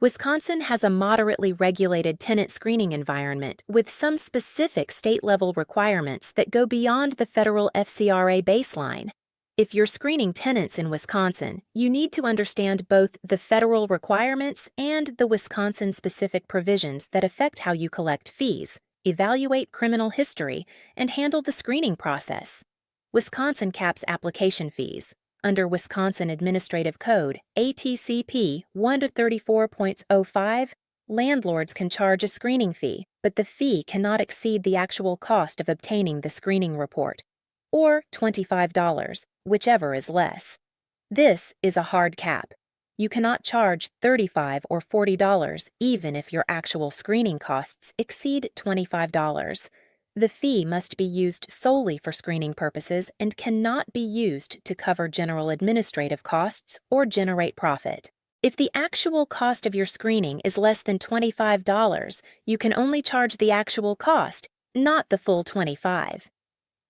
Wisconsin has a moderately regulated tenant screening environment with some specific state-level requirements that go beyond the federal FCRA baseline. If you're screening tenants in Wisconsin, you need to understand both the federal requirements and the Wisconsin-specific provisions that affect how you collect fees, evaluate criminal history, and handle the screening process. Wisconsin caps application fees. Under Wisconsin Administrative Code, ATCP 134.05, landlords can charge a screening fee, but the fee cannot exceed the actual cost of obtaining the screening report, or $25, whichever is less. This is a hard cap. You cannot charge $35 or $40 even if your actual screening costs exceed $25. The fee must be used solely for screening purposes and cannot be used to cover general administrative costs or generate profit. If the actual cost of your screening is less than $25, you can only charge the actual cost, not the full $25.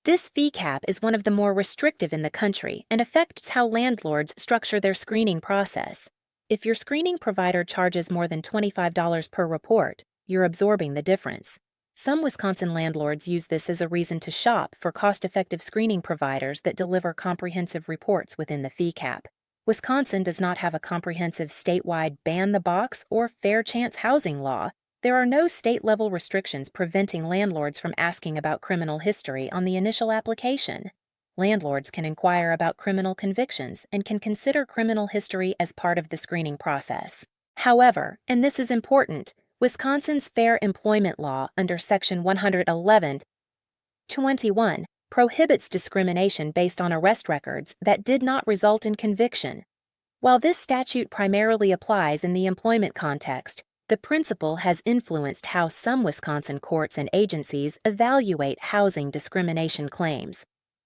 This fee cap is one of the more restrictive in the country and affects how landlords structure their screening process. If your screening provider charges more than $25 per report, you're absorbing the difference. Some Wisconsin landlords use this as a reason to shop for cost-effective screening providers that deliver comprehensive reports within the fee cap. Wisconsin does not have a comprehensive statewide ban-the-box or fair chance housing law. There are no state-level restrictions preventing landlords from asking about criminal history on the initial application. Landlords can inquire about criminal convictions and can consider criminal history as part of the screening process. However, and this is important, Wisconsin's Fair Employment Law under Section 111(21) prohibits discrimination based on arrest records that did not result in conviction. While this statute primarily applies in the employment context, the principle has influenced how some Wisconsin courts and agencies evaluate housing discrimination claims.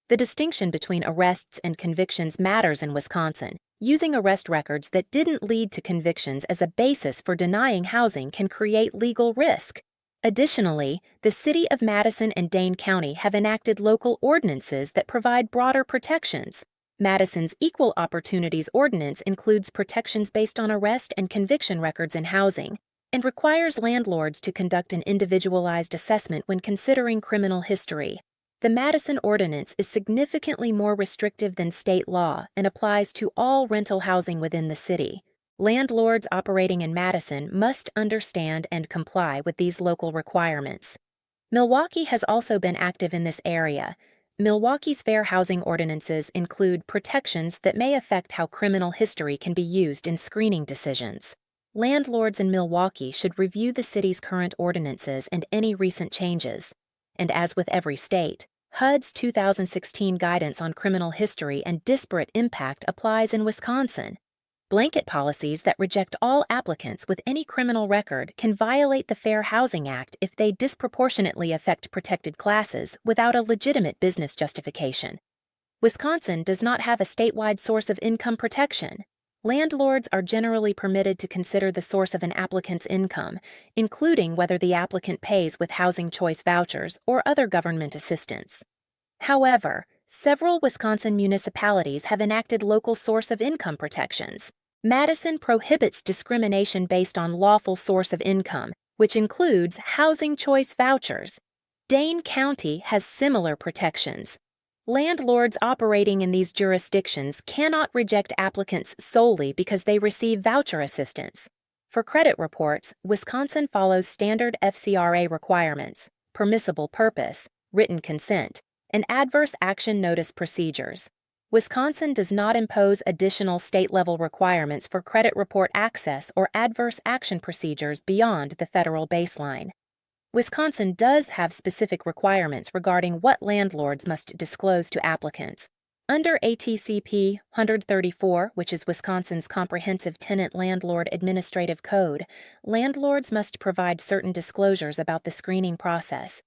The distinction between arrests and convictions matters in Wisconsin. Using arrest records that didn't lead to convictions as a basis for denying housing can create legal risk. Additionally, the City of Madison and Dane County have enacted local ordinances that provide broader protections. Madison's Equal Opportunities Ordinance includes protections based on arrest and conviction records in housing, and requires landlords to conduct an individualized assessment when considering criminal history. The Madison Ordinance is significantly more restrictive than state law and applies to all rental housing within the city. Landlords operating in Madison must understand and comply with these local requirements. Milwaukee has also been active in this area. Milwaukee's fair housing ordinances include protections that may affect how criminal history can be used in screening decisions. Landlords in Milwaukee should review the city's current ordinances and any recent changes. And as with every state, HUD's 2016 guidance on criminal history and disparate impact applies in Wisconsin. Blanket policies that reject all applicants with any criminal record can violate the Fair Housing Act if they disproportionately affect protected classes without a legitimate business justification. Wisconsin does not have a statewide source of income protection. Landlords are generally permitted to consider the source of an applicant's income, including whether the applicant pays with housing choice vouchers or other government assistance. However, several Wisconsin municipalities have enacted local source of income protections. Madison prohibits discrimination based on lawful source of income, which includes housing choice vouchers. Dane County has similar protections. Landlords operating in these jurisdictions cannot reject applicants solely because they receive voucher assistance. For credit reports, Wisconsin follows standard FCRA requirements, permissible purpose, written consent, and adverse action notice procedures. Wisconsin does not impose additional state-level requirements for credit report access or adverse action procedures beyond the federal baseline. Wisconsin does have specific requirements regarding what landlords must disclose to applicants. Under ATCP 134, which is Wisconsin's comprehensive tenant landlord administrative code, landlords must provide certain disclosures about the screening process.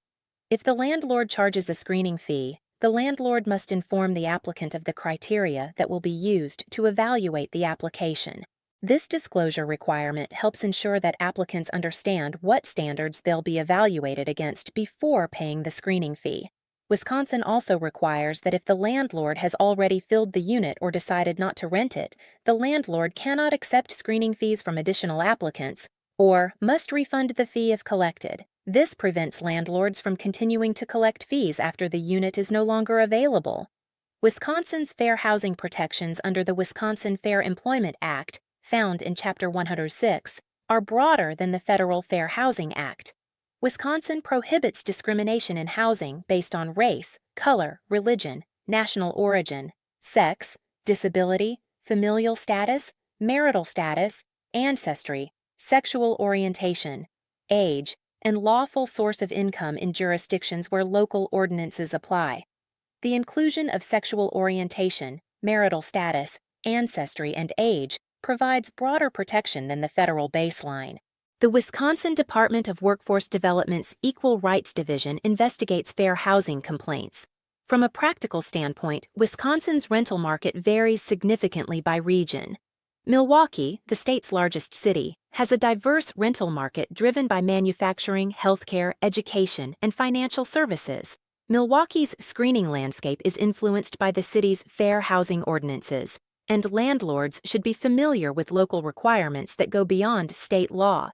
If the landlord charges a screening fee, the landlord must inform the applicant of the criteria that will be used to evaluate the application. This disclosure requirement helps ensure that applicants understand what standards they'll be evaluated against before paying the screening fee. Wisconsin also requires that if the landlord has already filled the unit or decided not to rent it, the landlord cannot accept screening fees from additional applicants or must refund the fee if collected. This prevents landlords from continuing to collect fees after the unit is no longer available. Wisconsin's fair housing protections under the Wisconsin Fair Employment Act, found in Chapter 106, are broader than the Federal Fair Housing Act. Wisconsin prohibits discrimination in housing based on race, color, religion, national origin, sex, disability, familial status, marital status, ancestry, sexual orientation, age, and lawful source of income in jurisdictions where local ordinances apply. The inclusion of sexual orientation, marital status, ancestry, and age provides broader protection than the federal baseline. The Wisconsin Department of Workforce Development's Equal Rights Division investigates fair housing complaints. From a practical standpoint, Wisconsin's rental market varies significantly by region. Milwaukee, the state's largest city, has a diverse rental market driven by manufacturing, healthcare, education, and financial services. Milwaukee's screening landscape is influenced by the city's fair housing ordinances, and landlords should be familiar with local requirements that go beyond state law.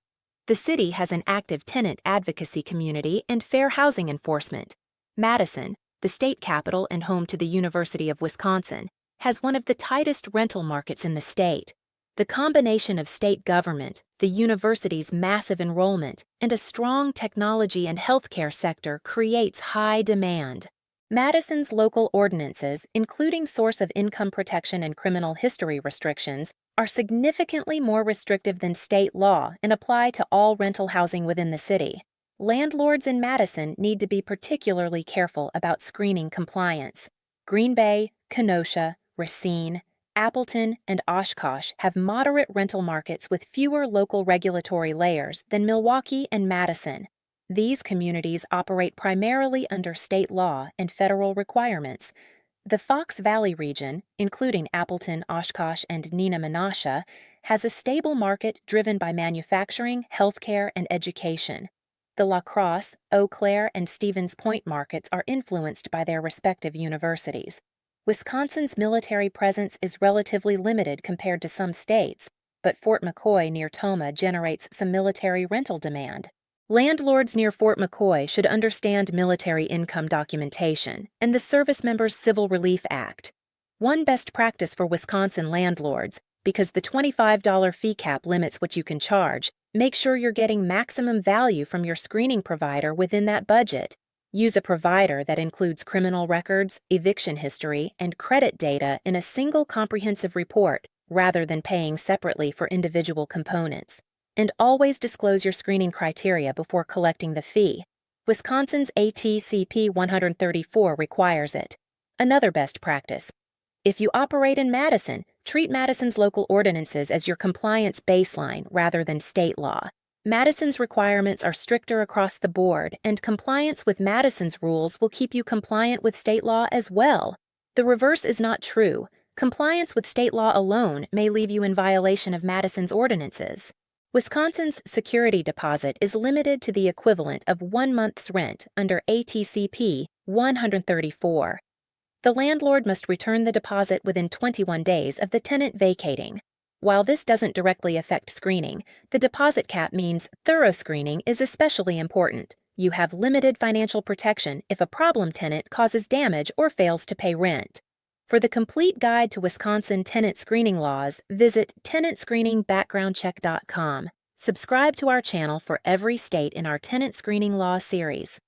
The city has an active tenant advocacy community and fair housing enforcement. Madison, the state capital and home to the University of Wisconsin, has one of the tightest rental markets in the state. The combination of state government, the university's massive enrollment, and a strong technology and healthcare sector creates high demand. Madison's local ordinances, including source of income protection and criminal history restrictions, are significantly more restrictive than state law and apply to all rental housing within the city. Landlords in Madison need to be particularly careful about screening compliance. Green Bay, Kenosha, Racine, Appleton, and Oshkosh have moderate rental markets with fewer local regulatory layers than Milwaukee and Madison. These communities operate primarily under state law and federal requirements. The Fox Valley region, including Appleton, Oshkosh, and Neenah Menasha, has a stable market driven by manufacturing, healthcare, and education. The La Crosse, Eau Claire, and Stevens Point markets are influenced by their respective universities. Wisconsin's military presence is relatively limited compared to some states, but Fort McCoy near Tomah generates some military rental demand. Landlords near Fort McCoy should understand military income documentation and the Service Members Civil Relief Act. One best practice for Wisconsin landlords, because the $25 fee cap limits what you can charge, make sure you're getting maximum value from your screening provider within that budget. Use a provider that includes criminal records, eviction history, and credit data in a single comprehensive report rather than paying separately for individual components. And always disclose your screening criteria before collecting the fee. Wisconsin's ATCP 134 requires it. Another best practice. If you operate in Madison, treat Madison's local ordinances as your compliance baseline rather than state law. Madison's requirements are stricter across the board, and compliance with Madison's rules will keep you compliant with state law as well. The reverse is not true. Compliance with state law alone may leave you in violation of Madison's ordinances. Wisconsin's security deposit is limited to the equivalent of 1 month's rent under ATCP 134. The landlord must return the deposit within 21 days of the tenant vacating. While this doesn't directly affect screening, the deposit cap means thorough screening is especially important. You have limited financial protection if a problem tenant causes damage or fails to pay rent. For the complete guide to Wisconsin tenant screening laws, visit tenantscreeningbackgroundcheck.com. Subscribe to our channel for every state in our tenant screening law series.